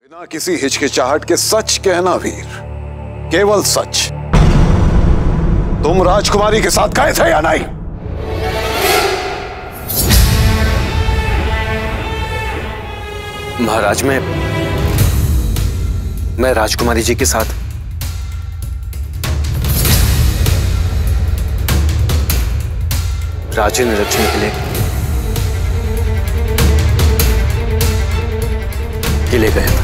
बिना किसी हिचकिचाहट के सच कहना वीर, केवल सच। तुम राजकुमारी के साथ गए थे या नहीं? महाराज, मैं राजकुमारी जी के साथ राज्य निरीक्षण के लिए गया था।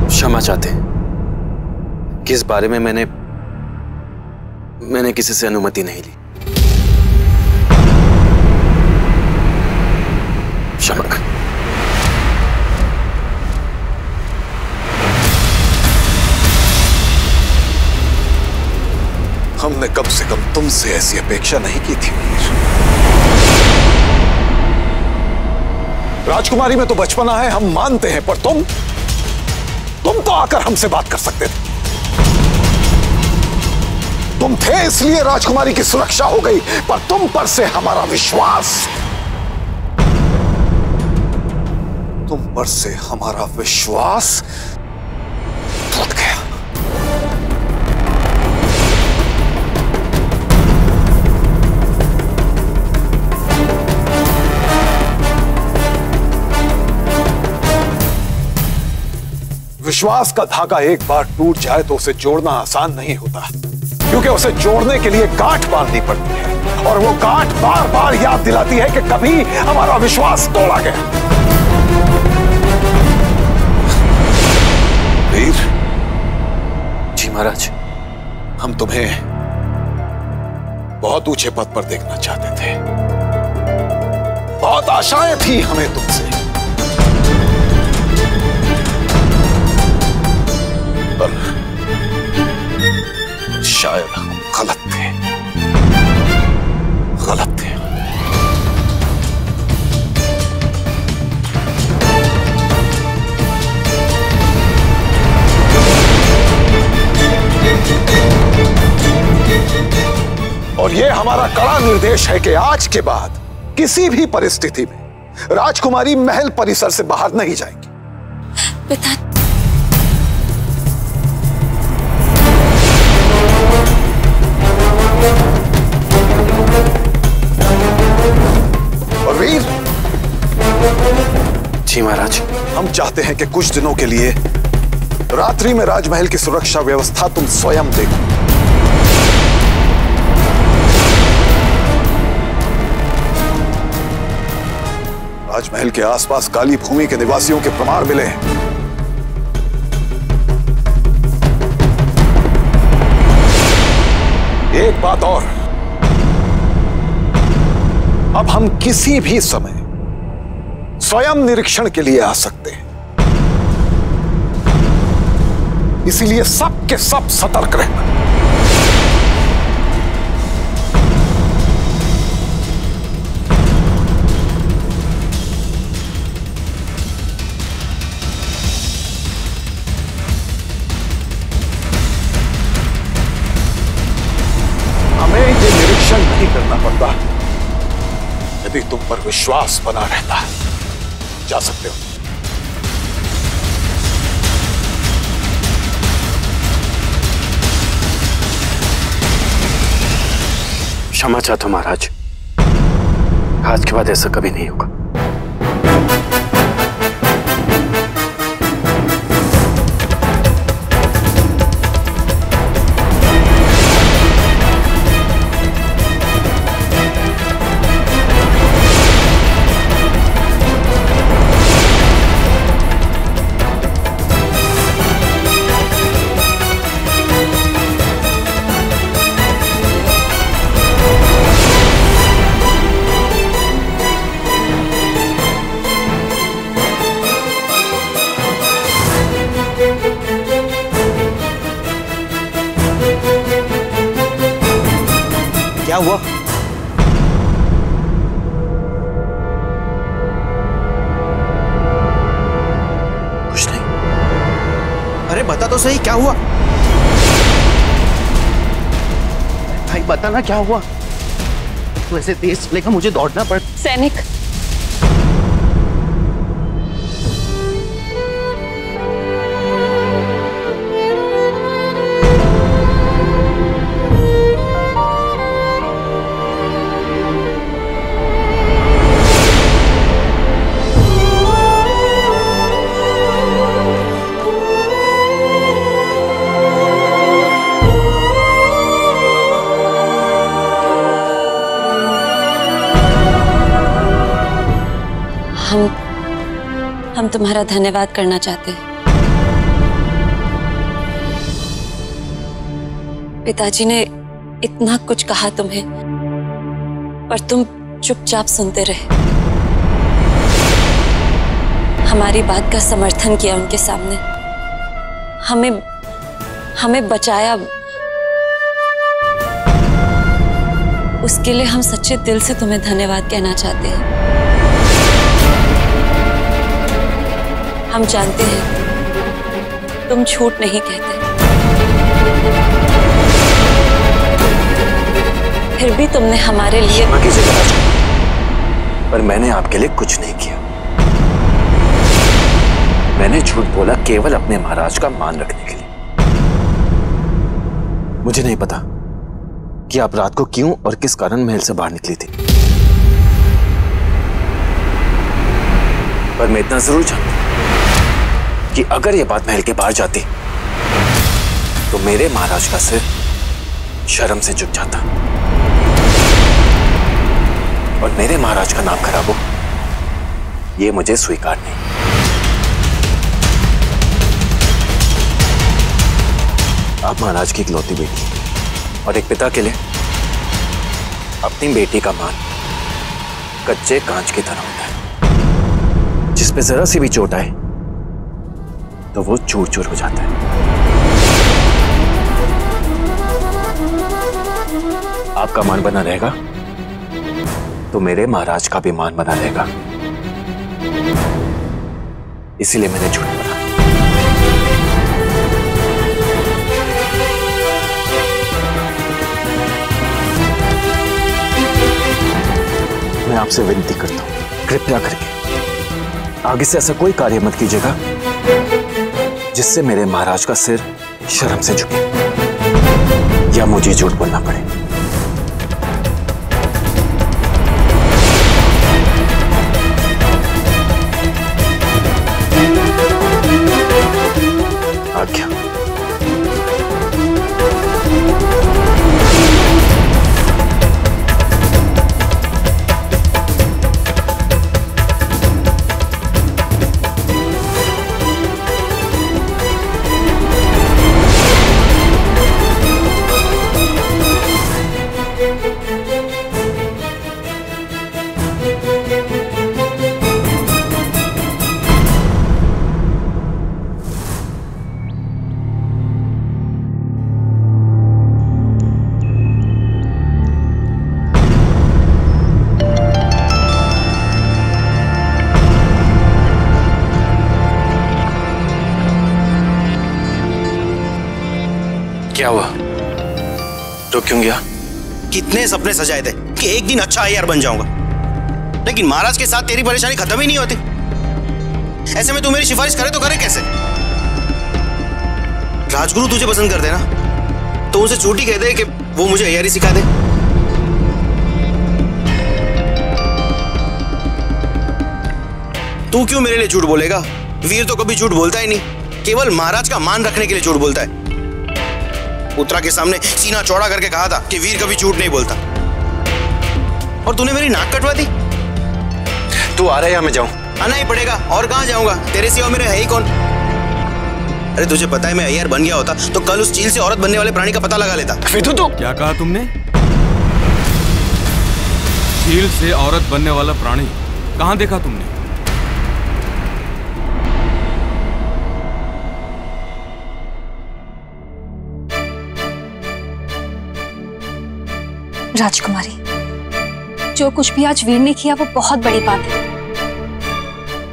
क्षमा चाहते हैं कि इस बारे में मैंने किसी से अनुमति नहीं ली। क्षमा कर। हमने कम से कम तुमसे ऐसी अपेक्षा नहीं की थी वीर। राजकुमारी में तो बचपना है, हम मानते हैं, पर तुम तो आकर हमसे बात कर सकते थे। तुम थे इसलिए राजकुमारी की सुरक्षा हो गई, पर तुम पर से हमारा विश्वास टूट गया। विश्वास का धागा एक बार टूट जाए तो उसे जोड़ना आसान नहीं होता, क्योंकि उसे जोड़ने के लिए गांठ बांधनी पड़ती है, और वो गांठ बार बार याद दिलाती है कि कभी हमारा विश्वास तोड़ा गया। वीर जी महाराज, हम तुम्हें बहुत ऊंचे पद पर देखना चाहते थे, बहुत आशाएं थी हमें तुमसे, पर शायद हम गलत थे। और ये हमारा कड़ा निर्देश है कि आज के बाद किसी भी परिस्थिति में राजकुमारी महल परिसर से बाहर नहीं जाएगी। पिता, और वीर जी महाराज, हम चाहते हैं कि कुछ दिनों के लिए रात्रि में राजमहल की सुरक्षा व्यवस्था तुम स्वयं देखो। राजमहल के आसपास काली भूमि के निवासियों के प्रमाण मिले हैं। एक बात और, अब हम किसी भी समय स्वयं निरीक्षण के लिए आ सकते हैं, इसीलिए सब के सब सतर्क रहना। हमें ये निरीक्षण नहीं करना पड़ता। यदि तुम पर विश्वास बना रहता, जा सकते हो। क्षमा चाहता हूं महाराज, आज के बाद ऐसा कभी नहीं होगा। क्या हुआ? कुछ नहीं। अरे बता तो सही, क्या हुआ? भाई बता ना क्या हुआ। तू ऐसे तेज चलेगा, मुझे दौड़ना पड़। सैनिक, हम तुम्हारा धन्यवाद करना चाहते हैं। पिताजी ने इतना कुछ कहा तुम्हें, पर तुम चुपचाप सुनते रहे। हमारी बात का समर्थन किया उनके सामने, हमें बचाया। उसके लिए हम सच्चे दिल से तुम्हें धन्यवाद कहना चाहते हैं। हम जानते हैं तुम झूठ नहीं कहते, फिर भी तुमने हमारे लिए पर मैंने आपके लिए कुछ नहीं किया। मैंने झूठ बोला केवल अपने महाराज का मान रखने के लिए। मुझे नहीं पता कि आप रात को क्यों और किस कारण महल से बाहर निकली थी, पर मैं इतना जरूर जानता हूं कि अगर यह बात महल के बाहर जाती तो मेरे महाराज का सिर शर्म से झुक जाता और मेरे महाराज का नाम खराब हो, यह मुझे स्वीकार नहीं। आप महाराज की इकलौती बेटी और एक पिता के लिए अपनी बेटी का मान कच्चे कांच की तरह होता है, जिस पे जरा सी भी चोट आए तो वो चूर चूर हो जाता है। आपका मान बना रहेगा तो मेरे महाराज का भी मान बना रहेगा, इसीलिए मैंने झूठ बोला। मैं आपसे विनती करता हूं, कृपया करके आगे से ऐसा कोई कार्य मत कीजिएगा जिससे मेरे महाराज का सिर शर्म से झुके या मुझे झूठ बोलना पड़े। आज्ञा। क्या हुआ? तो क्यों गया? कितने सपने सजाए थे कि एक दिन अच्छा अय्यर बन जाऊंगा, लेकिन महाराज के साथ तेरी परेशानी खत्म ही नहीं होती। ऐसे में तू मेरी सिफारिश करे तो करे कैसे? राजगुरु तुझे पसंद करते ना, तो उनसे झूठी कह दे कि वो मुझे अय्यारी सिखा दे। तू क्यों मेरे लिए झूठ बोलेगा? वीर तो कभी झूठ बोलता ही नहीं, केवल महाराज का मान रखने के लिए झूठ बोलता है। उत्तरा के सामने सीना चौड़ा करके कहा था कि वीर कभी झूठ नहीं बोलता, और तूने मेरी नाक कटवा दी। तू आ रहा है या मैं जाऊं? आना ही पड़ेगा, और कहां जाऊंगा? तेरे सिवा मेरे है ही कौन? अरे तुझे पता है मैं अय्यर बन गया होता तो कल उस चील से औरत बनने वाले प्राणी का पता लगा लेता। तो क्या कहा तुमने? चील से औरत बनने वाला प्राणी कहां देखा तुमने? राजकुमारी, जो कुछ भी आज वीर ने किया वो बहुत बड़ी बात है।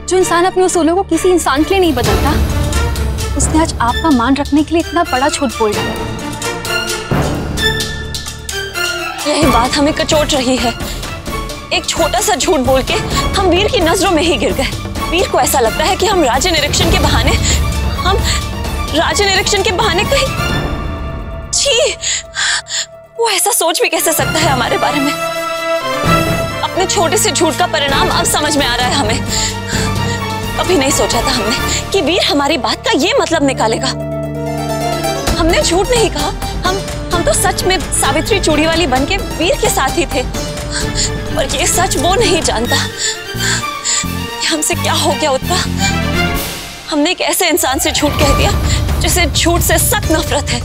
जो इंसान अपने उसूलों को किसी इंसान के लिए नहीं बदलता, उसने आज आपका मान रखने के लिए इतना बड़ा झूठ बोल डाला। यही बात हमें कचोट रही है। एक छोटा सा झूठ बोल के हम वीर की नजरों में ही गिर गए। वीर को ऐसा लगता है कि हम राज्य निरीक्षण के बहाने कहीं। छी, वो ऐसा सोच भी कैसे सकता है हमारे बारे में? अपने छोटे से झूठ का परिणाम अब समझ में आ रहा है हमें। कभी नहीं सोचा था हमने कि वीर हमारी बात का ये मतलब निकालेगा। हमने झूठ नहीं कहा, हम तो सच में सावित्री चूड़ीवाली बन के वीर के साथ ही थे। पर ये सच वो नहीं जानता कि हमसे क्या हो गया उत्तरा। हमने एक ऐसे इंसान से झूठ कह दिया जिसे झूठ से सख्त नफरत है।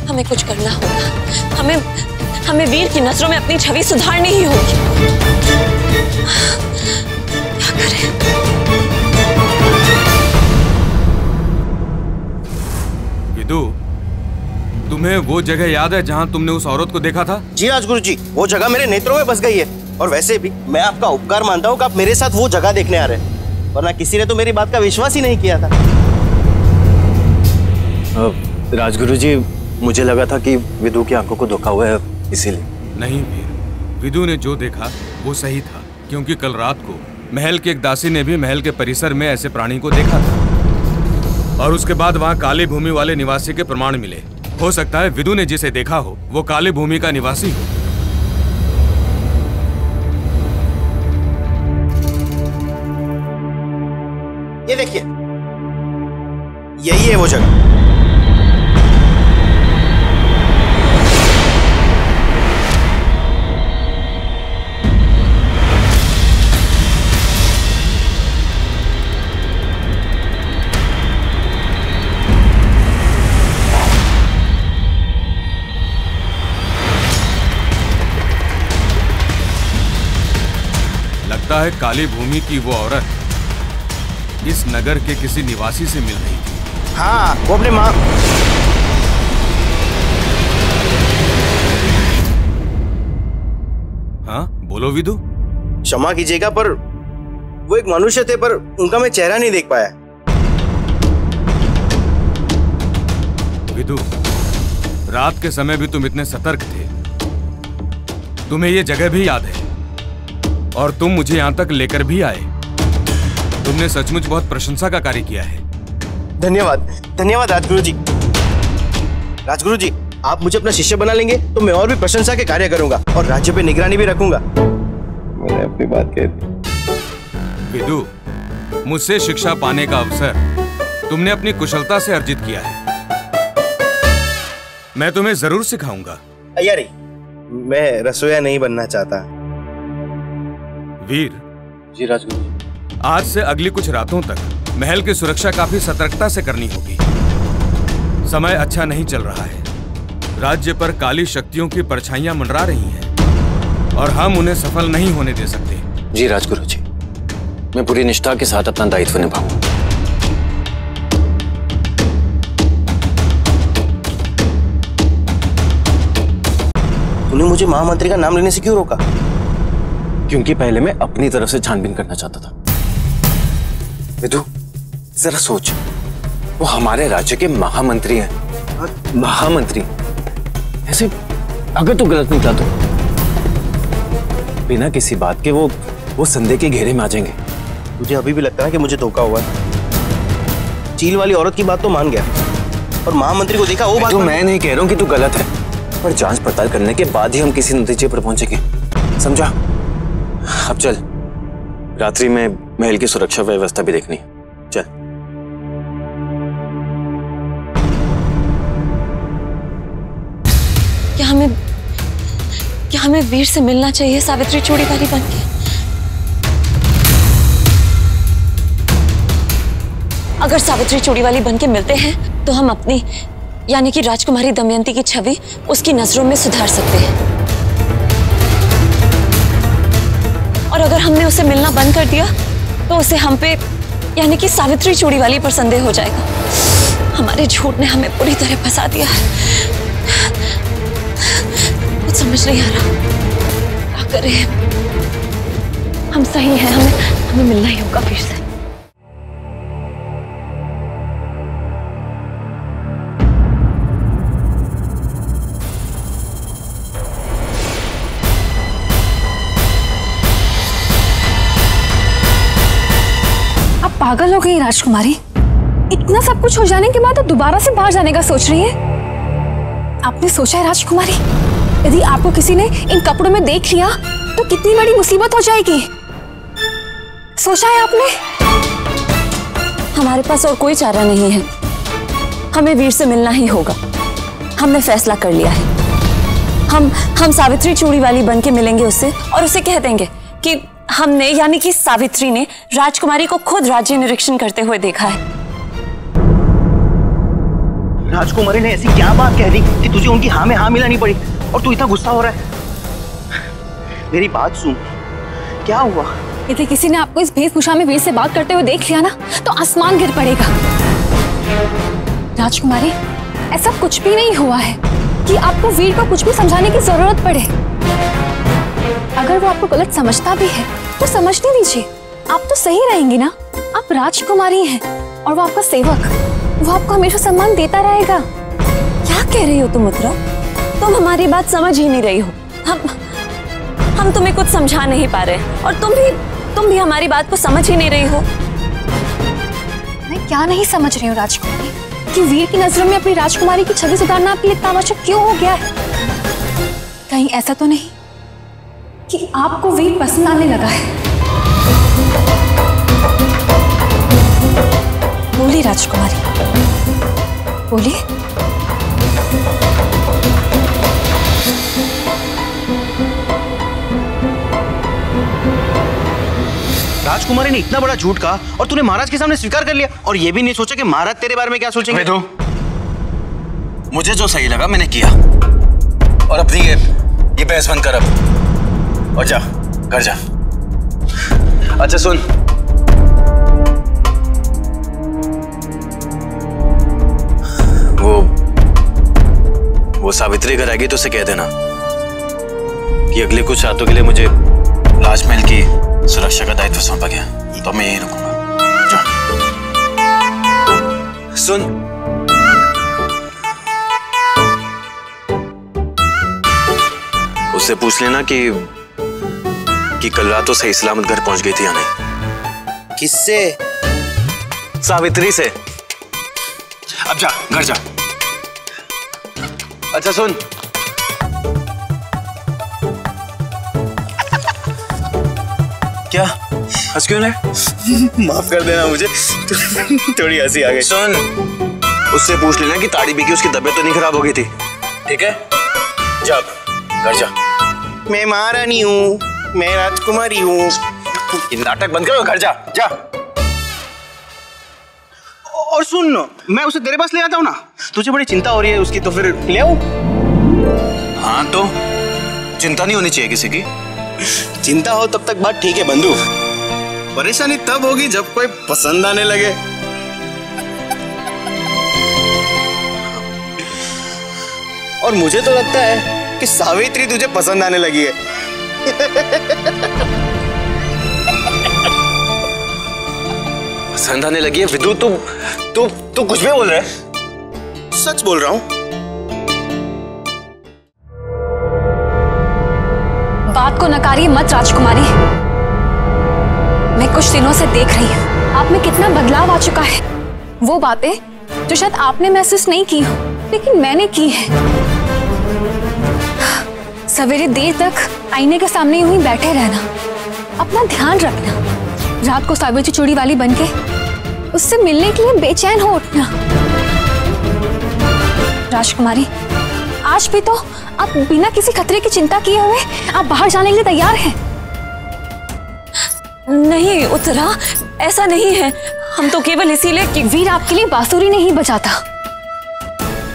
हमें कुछ करना होगा। हमें वीर की नजरों में अपनी छवि सुधारनी ही होगी। क्या करें? विदु, तुम्हें वो जगह याद है जहां तुमने उस औरत को देखा था? जी राजगुरु जी, वो जगह मेरे नेत्रों में बस गई है। और वैसे भी मैं आपका उपकार मानता हूँ कि आप मेरे साथ वो जगह देखने आ रहे हैं, वरना किसी ने तो मेरी बात का विश्वास ही नहीं किया था। राजगुरु जी, मुझे लगा था कि विदु की आंखों को धोखा हुआ है, इसीलिए। नहीं वीर, विदु ने जो देखा वो सही था, क्योंकि कल रात को महल की एक दासी ने भी महल के परिसर में ऐसे प्राणी को देखा था। और उसके बाद वहाँ काली भूमि वाले निवासी के प्रमाण मिले। हो सकता है विदु ने जिसे देखा हो वो काली भूमि का निवासी हो। ये देखिए, यही है वो जगह। लगता है काली भूमि की वो औरत इस नगर के किसी निवासी से मिल रही थी। हाँ, वो अपने माँ। हाँ, बोलो विदु। क्षमा कीजिएगा, पर वो एक मनुष्य थे, पर उनका मैं चेहरा नहीं देख पाया। विदु, रात के समय भी तुम इतने सतर्क थे। तुम्हें ये जगह भी याद है और तुम मुझे यहां तक लेकर भी आए। तुमने सचमुच बहुत प्रशंसा का कार्य किया है। धन्यवाद, धन्यवाद राजगुरु जी। राजगुरु जी, आप मुझे अपना शिष्य बना लेंगे तो मैं और भी प्रशंसा के कार्य करूंगा और राज्य पे निगरानी भी रखूंगा। मैंने अपनी बात कह दी। विदु, मुझसे शिक्षा पाने का अवसर तुमने अपनी कुशलता से अर्जित किया है। मैं तुम्हें जरूर सिखाऊंगा। अरे, मैं रसोइया नहीं बनना चाहता। वीर जी राजगुरु, आज से अगली कुछ रातों तक महल की सुरक्षा काफी सतर्कता से करनी होगी। समय अच्छा नहीं चल रहा है। राज्य पर काली शक्तियों की परछाइयां मंडरा रही हैं और हम उन्हें सफल नहीं होने दे सकते। जी राजगुरु जी, मैं पूरी निष्ठा के साथ अपना दायित्व निभाऊंगा। तूने मुझे महामंत्री का नाम लेने से क्यों रोका? क्योंकि पहले मैं अपनी तरफ से छानबीन करना चाहता था। विदु, जरा सोच, वो हमारे राज्य के महामंत्री हैं। महामंत्री ऐसे अगर तू गलत निकला तो बिना किसी बात के वो संदेह के घेरे में आ जाएंगे। मुझे अभी भी लगता है कि मुझे धोखा हुआ है। चील वाली औरत की बात तो मान गया और महामंत्री को देखा वो बात। तो मैं नहीं कह रहा हूं कि तू गलत है, पर जांच पड़ताल करने के बाद ही हम किसी नतीजे पर पहुंचेंगे, समझा? अब चल, रात्रि में महल की सुरक्षा व्यवस्था भी देखनी। चल। क्या हमें वीर से मिलना चाहिए सावित्री चूड़ीवाली बनके? अगर सावित्री चूड़ीवाली बनके मिलते हैं तो हम अपनी यानी कि राजकुमारी दमयंती की छवि उसकी नजरों में सुधार सकते हैं। और अगर हमने उसे मिलना बंद कर दिया तो उसे हम पे यानी कि सावित्री चूड़ीवाली पर संदेह हो जाएगा। हमारे झूठ ने हमें पूरी तरह फंसा दिया है। कुछ समझ नहीं आ रहा। करे, हम सही हैं, हमें मिलना ही होगा फिर से। आप पागल हो गई राजकुमारी, इतना सब कुछ हो जाने के बाद आप दोबारा से बाहर जाने का सोच रही है। आपने सोचा है राजकुमारी, यदि आपको किसी ने इन कपड़ों में देख लिया तो कितनी बड़ी मुसीबत हो जाएगी? सोचा है आपने? हमारे पास और कोई चारा नहीं है, हमें वीर से मिलना ही होगा। हमने फैसला कर लिया है, हम सावित्री चूड़ी वाली बन के मिलेंगे उससे और उसे कह देंगे कि हमने यानी कि सावित्री ने राजकुमारी को खुद राज्य निरीक्षण करते हुए देखा है। राजकुमारी ने ऐसी क्या बात कह दी कि तुझे उनकी हाँ में हाँ मिलानी पड़ी और तू इतना गुस्सा हो रहा है? मेरी बात सुन, क्या हुआ? यदि किसी ने आपको इस वेशभूषा में वीर से बात करते हुए देख लिया ना तो आसमान गिर पड़ेगा। राजकुमारी, ऐसा कुछ भी नहीं हुआ है कि आपको वीर को कुछ भी समझाने की जरूरत पड़े। अगर वो आपको गलत समझता भी है तो समझने दीजिए, आप तो सही रहेंगी ना। आप राजकुमारी हैं और वो आपका सेवक, वो आपको हमेशा सम्मान देता रहेगा। क्या कह रही हो तुम उत्तरा? तुम हमारी बात समझ ही नहीं रही हो। हम तुम्हें कुछ समझा नहीं पा रहे और तुम भी हमारी बात को समझ ही नहीं रही हो। मैं क्या नहीं समझ रही हूँ राजकुमारी, कि वीर की नजरों में अपनी राजकुमारी की छवि सुधारना आपके लिए इतना आवश्यक क्यों हो गया है? कहीं ऐसा तो नहीं कि आपको वीर पसंद आने लगा है? बोलिए राजकुमारी, बोलिए। राजकुमारी ने इतना बड़ा झूठ कहा और तूने महाराज के सामने स्वीकार कर लिया और ये भी नहीं सोचा कि महाराज तेरे बारे में क्या सोचेंगे। वेदू, मुझे जो सही लगा मैंने किया और अपनी ये बहस बंद कर अब और जा घर जा। अच्छा सुन, वो सावित्री घर आएगी तो उसे कह देना कि अगले कुछ रातों के लिए मुझे राजमहल की सुरक्षा का दायित्व सौंपा गया, तो मैं यहीं रुकूंगा। जा। सुन, उससे पूछ लेना कि कल रात उसे सलामत घर पहुंच गई थी या नहीं। किससे? सावित्री से। अब जा घर जा। अच्छा सुन, क्या हंस क्यों रहे? माफ कर देना मुझे, थोड़ी हंसी आ गई। सुन, उससे पूछ लेना कि ताड़ी पी के उसकी तबीयत तो नहीं खराब हो गई थी, ठीक है? जा घर जा। मैं महारानी हूँ, मैं राजकुमारी हूँ। नाटक बंद करो, घर जा जा। और सुन, मैं उसे तेरे पास ले आता हूँ ना, तुझे बड़ी चिंता हो रही है उसकी, तो फिर ले आऊं? हाँ तो चिंता नहीं होनी चाहिए किसी की। चिंता हो तब तक बात ठीक है बंधु, परेशानी तब होगी जब कोई पसंद आने लगे। और मुझे तो लगता है कि सावित्री तुझे पसंद आने लगी है। पसंद आने लगी है? विदु, तू कुछ भी बोल रहा है? सच बोल रहा हूं। बात को नकारिए मत राजकुमारी, मैं कुछ दिनों से देख रही हूँ आप में कितना बदलाव आ चुका है। वो बातें जो शायद आपने महसूस नहीं की हो लेकिन मैंने की है। सवेरे देर तक आईने के सामने यूं ही बैठे रहना, अपना ध्यान रखना, रात को सावित्री चूड़ी वाली बनके उससे मिलने के लिए बेचैन हो उठना। राजकुमारी, आज भी तो आप बिना किसी खतरे की चिंता किए हुए आप बाहर जाने के लिए तैयार हैं? नहीं उत्तरा, ऐसा नहीं है। हम तो केवल इसीलिए कि वीर आपके लिए बांसुरी नहीं बजाता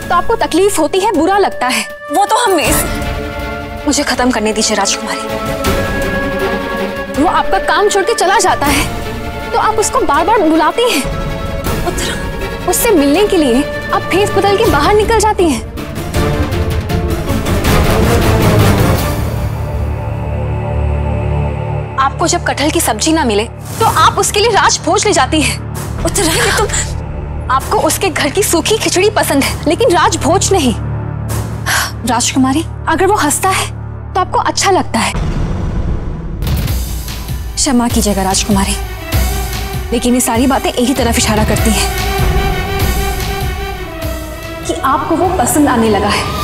तो आपको तकलीफ होती है, बुरा लगता है। वो तो हम मुझे खत्म करने दीजिए राजकुमारी। वो आपका काम छोड़ के चला जाता है तो आप उसको बार बार बुलाती हैं। उत्तरा, उससे मिलने के लिए आप भेस बदल के बाहर निकल जाती हैं। आपको जब कटहल की सब्जी ना मिले तो आप उसके लिए राजभोज ले जाती है। उत्तरायणी, तुम आपको उसके घर की सूखी खिचड़ी पसंद है लेकिन राजभोज नहीं। राजकुमारी, अगर वो हंसता है तो आपको अच्छा लगता है। क्षमा कीजिएगा राजकुमारी, लेकिन ये सारी बातें एक ही तरफ इशारा करती हैं कि आपको वो पसंद आने लगा है।